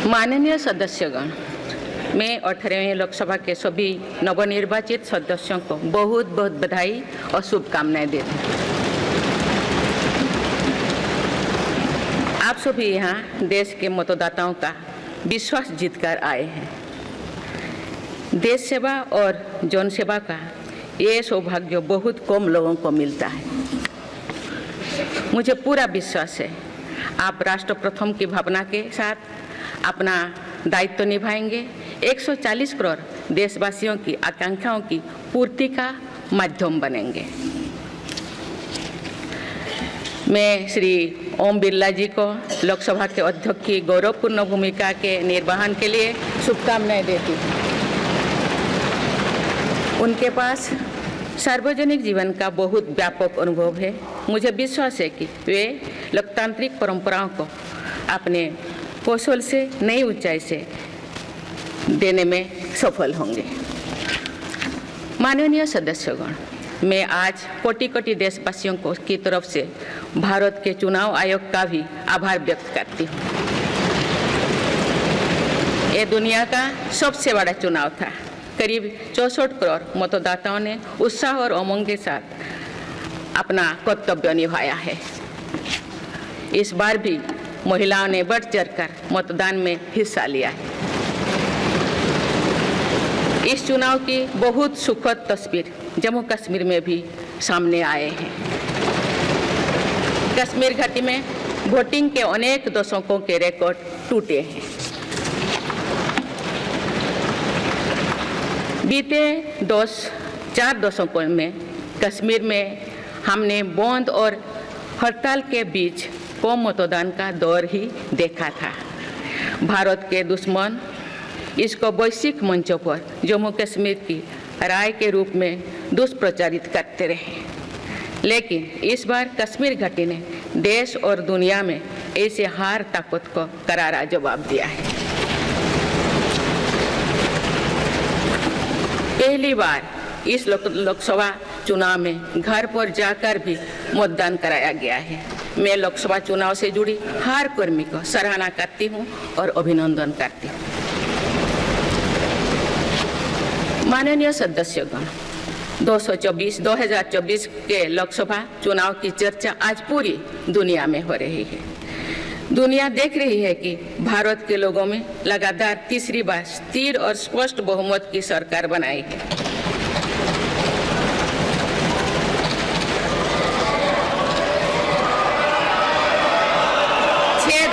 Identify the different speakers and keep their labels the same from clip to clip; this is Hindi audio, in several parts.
Speaker 1: माननीय सदस्यगण, मैं 18वें लोकसभा के सभी नवनिर्वाचित सदस्यों को बहुत बहुत बधाई और शुभकामनाएं देती हूँ। आप सभी यहाँ देश के मतदाताओं का विश्वास जीतकर आए हैं। देश सेवा और जन सेवा का ये सौभाग्य बहुत कम लोगों को मिलता है। मुझे पूरा विश्वास है आप राष्ट्र प्रथम की भावना के साथ अपना दायित्व निभाएंगे, 140 करोड़ देशवासियों की आकांक्षाओं की पूर्ति का माध्यम बनेंगे। मैं श्री ओम बिरला जी को लोकसभा के अध्यक्ष की गौरवपूर्ण भूमिका के निर्वहन के लिए शुभकामनाएं देती हूँ। उनके पास सार्वजनिक जीवन का बहुत व्यापक अनुभव है। मुझे विश्वास है कि वे लोकतांत्रिक परंपराओं को अपने कौशल से नई ऊंचाई से देने में सफल होंगे। माननीय सदस्यगण, मैं आज कोटि कोटि देशवासियों को की तरफ से भारत के चुनाव आयोग का भी आभार व्यक्त करती हूँ। ये दुनिया का सबसे बड़ा चुनाव था। करीब 64 करोड़ मतदाताओं ने उत्साह और उमंग के साथ अपना कर्तव्य निभाया है। इस बार भी महिलाओं ने बढ़ चढ़कर मतदान में हिस्सा लिया है। इस चुनाव की बहुत सुखद तस्वीर जम्मू कश्मीर में भी सामने आए हैं। कश्मीर घाटी में वोटिंग के अनेक दशकों के रिकॉर्ड टूटे हैं। बीते 4 दशकों में कश्मीर में हमने बंद और हड़ताल के बीच कम मतदान का दौर ही देखा था। भारत के दुश्मन इसको वैश्विक मंचों पर जम्मू कश्मीर की राय के रूप में दुष्प्रचारित करते रहे, लेकिन इस बार कश्मीर घाटी ने देश और दुनिया में ऐसे हार ताकत को करारा जवाब दिया है। पहली बार इस लोकसभा चुनाव में घर पर जाकर भी मतदान कराया गया है। मैं लोकसभा चुनाव से जुड़ी हर कर्मी को सराहना करती हूं और अभिनंदन करती हूं। माननीय सदस्यगण, 2024 के लोकसभा चुनाव की चर्चा आज पूरी दुनिया में हो रही है। दुनिया देख रही है कि भारत के लोगों में लगातार तीसरी बार स्थिर और स्पष्ट बहुमत की सरकार बनाई है। छह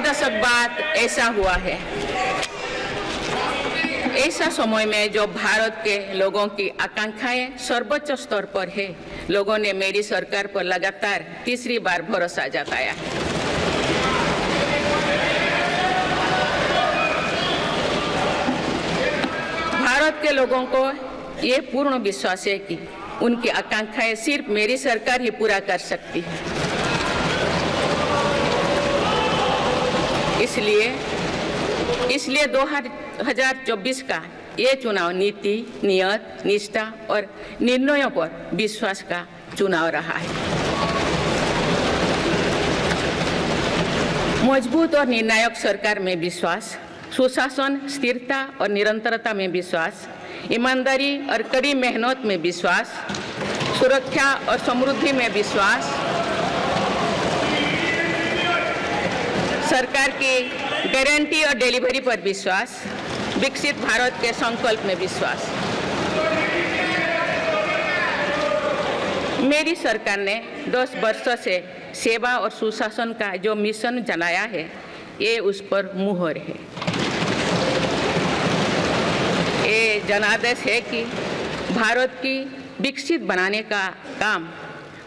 Speaker 1: दशक बाद ऐसा हुआ है। ऐसा समय में जो भारत के लोगों की आकांक्षाएं सर्वोच्च स्तर पर है, लोगों ने मेरी सरकार पर लगातार तीसरी बार भरोसा जताया है। भारत के लोगों को ये पूर्ण विश्वास है कि उनकी आकांक्षाएं सिर्फ मेरी सरकार ही पूरा कर सकती है। इसलिए 2024 का ये चुनाव नीति, नियत, निष्ठा और निर्णयों पर विश्वास का चुनाव रहा है। मजबूत और निर्णायक सरकार में विश्वास, सुशासन, स्थिरता और निरंतरता में विश्वास, ईमानदारी और कड़ी मेहनत में विश्वास, सुरक्षा और समृद्धि में विश्वास, सरकार की गारंटी और डिलीवरी पर विश्वास, विकसित भारत के संकल्प में विश्वास। मेरी सरकार ने 10 वर्षों से सेवा और सुशासन का जो मिशन चलाया है, ये उस पर मुहर है। ये जनादेश है कि भारत की विकसित बनाने का काम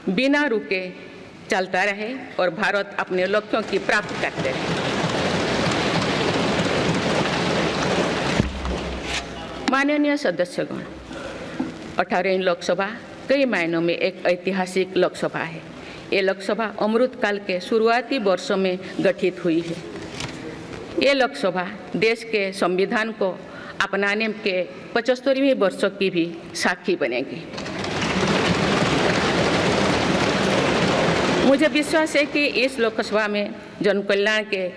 Speaker 1: बिना रुके चलता रहे और भारत अपने लक्ष्यों की प्राप्ति करते रहे। माननीय सदस्यगण, 18वीं लोकसभा कई मायनों में एक ऐतिहासिक लोकसभा है। ये लोकसभा अमृतकाल के शुरुआती वर्षों में गठित हुई है। ये लोकसभा देश के संविधान को अपनाने के 75वें वर्षों की भी साक्षी बनेगी। मुझे विश्वास है कि इस लोकसभा में जन कल्याण के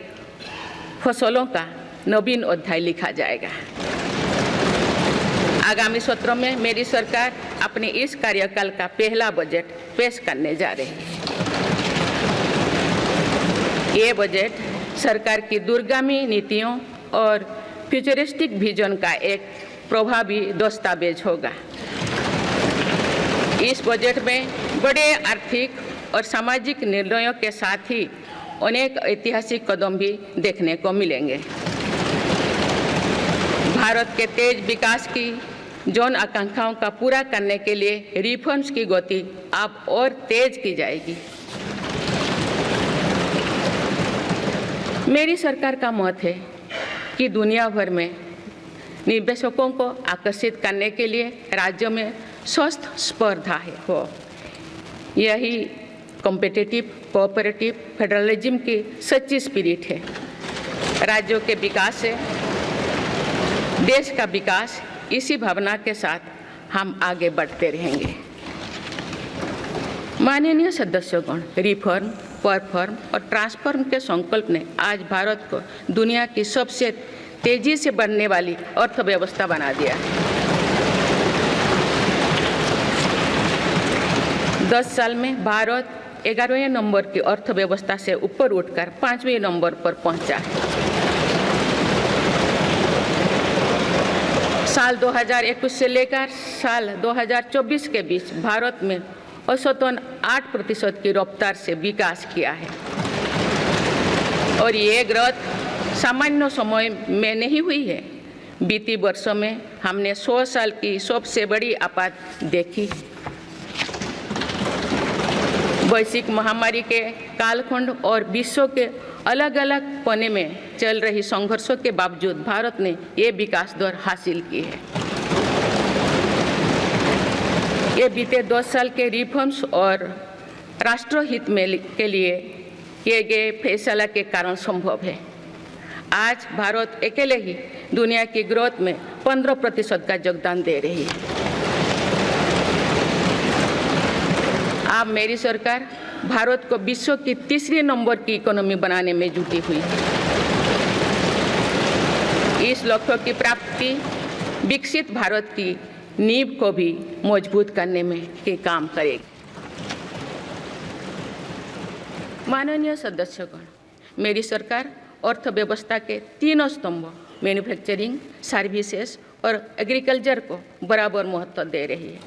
Speaker 1: फसलों का नवीन अध्याय लिखा जाएगा। आगामी सत्रों में मेरी सरकार अपने इस कार्यकाल का पहला बजट पेश करने जा रही है। ये बजट सरकार की दूरगामी नीतियों और फ्यूचरिस्टिक विजन का एक प्रभावी दस्तावेज होगा। इस बजट में बड़े आर्थिक और सामाजिक निर्णयों के साथ ही अनेक ऐतिहासिक कदम भी देखने को मिलेंगे। भारत के तेज विकास की जन आकांक्षाओं का पूरा करने के लिए रिफॉर्म्स की गति अब और तेज की जाएगी। मेरी सरकार का मत है कि दुनिया भर में निवेशकों को आकर्षित करने के लिए राज्यों में स्वस्थ स्पर्धा हो। यही कॉम्पिटिटिव कोऑपरेटिव फेडरलिज्म की सच्ची स्पिरिट है। राज्यों के विकास से देश का विकास, इसी भावना के साथ हम आगे बढ़ते रहेंगे। माननीय सदस्यगण, रिफॉर्म, परफॉर्म और ट्रांसफॉर्म के संकल्प ने आज भारत को दुनिया की सबसे तेजी से बढ़ने वाली अर्थव्यवस्था बना दिया। 10 साल में भारत 11वें नंबर की अर्थव्यवस्था से ऊपर उठकर 5वें नंबर पर पहुंचा है। साल 2021 से लेकर साल 2024 के बीच भारत में औसतन 8% की रफ्तार से विकास किया है और ये ग्रोथ सामान्य समय में नहीं हुई है। बीती वर्षों में हमने 100 साल की सबसे बड़ी आपात देखी। वैश्विक महामारी के कालखंड और विश्व के अलग अलग कोने में चल रही संघर्षों के बावजूद भारत ने ये विकास दर हासिल की है। ये बीते 10 साल के रिफॉर्म्स और राष्ट्रहित में के लिए किए गए फैसला के कारण संभव है। आज भारत अकेले ही दुनिया की ग्रोथ में 15% का योगदान दे रही है। अब मेरी सरकार भारत को विश्व की 3रे नंबर की इकोनॉमी बनाने में जुटी हुई है। इस लक्ष्य की प्राप्ति विकसित भारत की नींव को भी मजबूत करने में के काम करेगी। माननीय सदस्यगण, मेरी सरकार अर्थव्यवस्था के 3 स्तंभ मैन्युफैक्चरिंग, सर्विसेज और एग्रीकल्चर को बराबर महत्व दे रही है।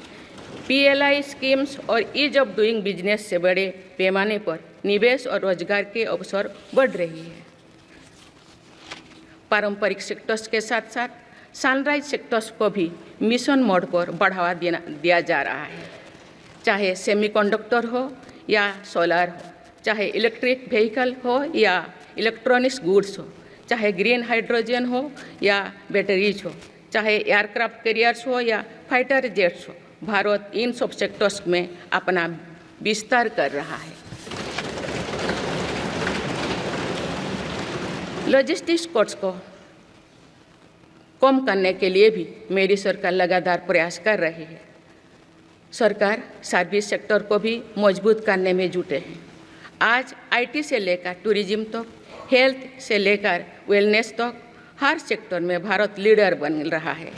Speaker 1: PLI स्कीम्स और ईज ऑफ डूइंग बिजनेस से बड़े पैमाने पर निवेश और रोजगार के अवसर बढ़ रही है। पारंपरिक सेक्टर्स के साथ साथ सनराइज सेक्टर्स को भी मिशन मोड पर बढ़ावा दिया जा रहा है। चाहे सेमीकंडक्टर हो या सोलर हो, चाहे इलेक्ट्रिक व्हीकल हो या इलेक्ट्रॉनिक्स गुड्स हो, चाहे ग्रीन हाइड्रोजन हो या बैटरीज हो, चाहे एयरक्राफ्ट कैरियर्स हो या फाइटर जेट्स हो, भारत इन सब सेक्टर्स में अपना विस्तार कर रहा है। लॉजिस्टिक्स कॉस्ट को कम करने के लिए भी मेरी सरकार लगातार प्रयास कर रही है। सरकार सर्विस सेक्टर को भी मजबूत करने में जुटे हैं। आज IT से लेकर टूरिज्म तक, हेल्थ से लेकर वेलनेस तक हर सेक्टर में भारत लीडर बन रहा है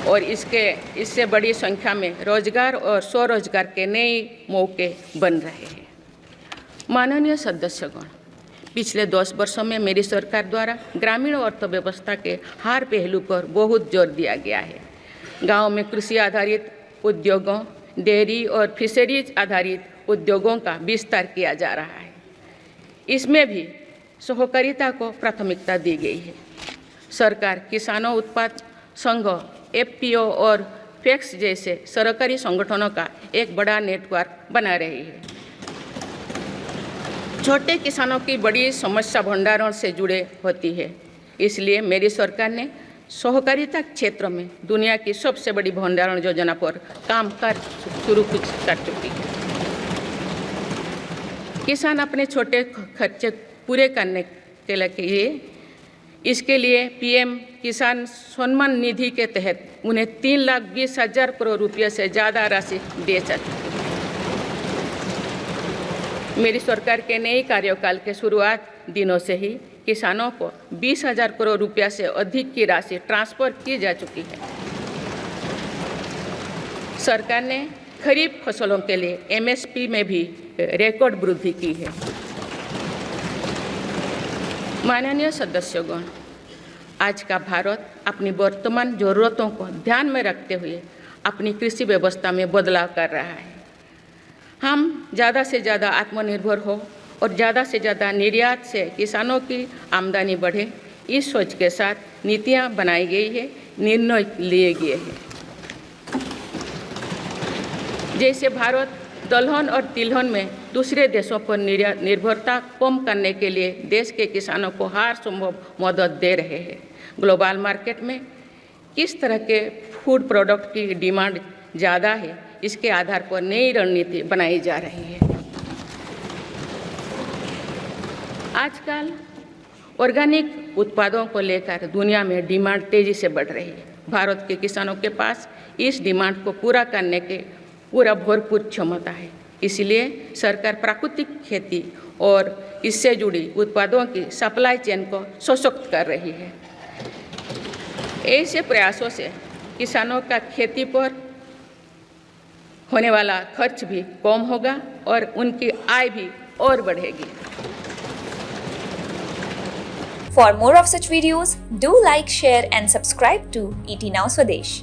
Speaker 1: और इससे बड़ी संख्या में रोजगार और स्वरोजगार के नए मौके बन रहे हैं। माननीय सदस्यगण, पिछले 10 वर्षों में मेरी सरकार द्वारा ग्रामीण अर्थव्यवस्था के हर पहलू पर बहुत जोर दिया गया है। गांव में कृषि आधारित उद्योगों, डेयरी और फिशरीज आधारित उद्योगों का विस्तार किया जा रहा है। इसमें भी सहकारिता को प्राथमिकता दी गई है। सरकार किसानों उत्पाद संघ, FPO और FACTS जैसे सरकारी संगठनों का एक बड़ा नेटवर्क बना रही है। छोटे किसानों की बड़ी समस्या भंडारण से जुड़े होती है, इसलिए मेरी सरकार ने सहकारिता क्षेत्र में दुनिया की सबसे बड़ी भंडारण योजना पर काम शुरू कर चुकी है। किसान अपने छोटे खर्चे पूरे करने के लिए इसके लिए PM किसान सम्मान निधि के तहत उन्हें 3,20,000 करोड़ रुपये से ज़्यादा राशि दे सकती है। मेरी सरकार के नए कार्यकाल के शुरुआत दिनों से ही किसानों को 20,000 करोड़ रुपया से अधिक की राशि ट्रांसफर की जा चुकी है। सरकार ने खरीफ फसलों के लिए एमएसपी में भी रिकॉर्ड वृद्धि की है। माननीय सदस्यगण, आज का भारत अपनी वर्तमान जरूरतों को ध्यान में रखते हुए अपनी कृषि व्यवस्था में बदलाव कर रहा है। हम ज़्यादा से ज़्यादा आत्मनिर्भर हो और ज़्यादा से ज़्यादा निर्यात से किसानों की आमदनी बढ़े, इस सोच के साथ नीतियाँ बनाई गई है, निर्णय लिए गए हैं। जैसे भारत दलहन और तिलहन में दूसरे देशों पर निर्भरता कम करने के लिए देश के किसानों को हर संभव मदद दे रहे हैं। ग्लोबल मार्केट में किस तरह के फूड प्रोडक्ट की डिमांड ज़्यादा है, इसके आधार पर नई रणनीति बनाई जा रही है। आजकल ऑर्गेनिक उत्पादों को लेकर दुनिया में डिमांड तेज़ी से बढ़ रही है। भारत के किसानों के पास इस डिमांड को पूरा करने के पूरा भरपूर क्षमता है। इसलिए सरकार प्राकृतिक खेती और इससे जुड़ी उत्पादों की सप्लाई चेन को सशक्त कर रही है। ऐसे प्रयासों से किसानों का खेती पर होने वाला खर्च भी कम होगा और उनकी आय भी और बढ़ेगी।
Speaker 2: For more of such videos, do like, share and subscribe to ET Now Swadesh.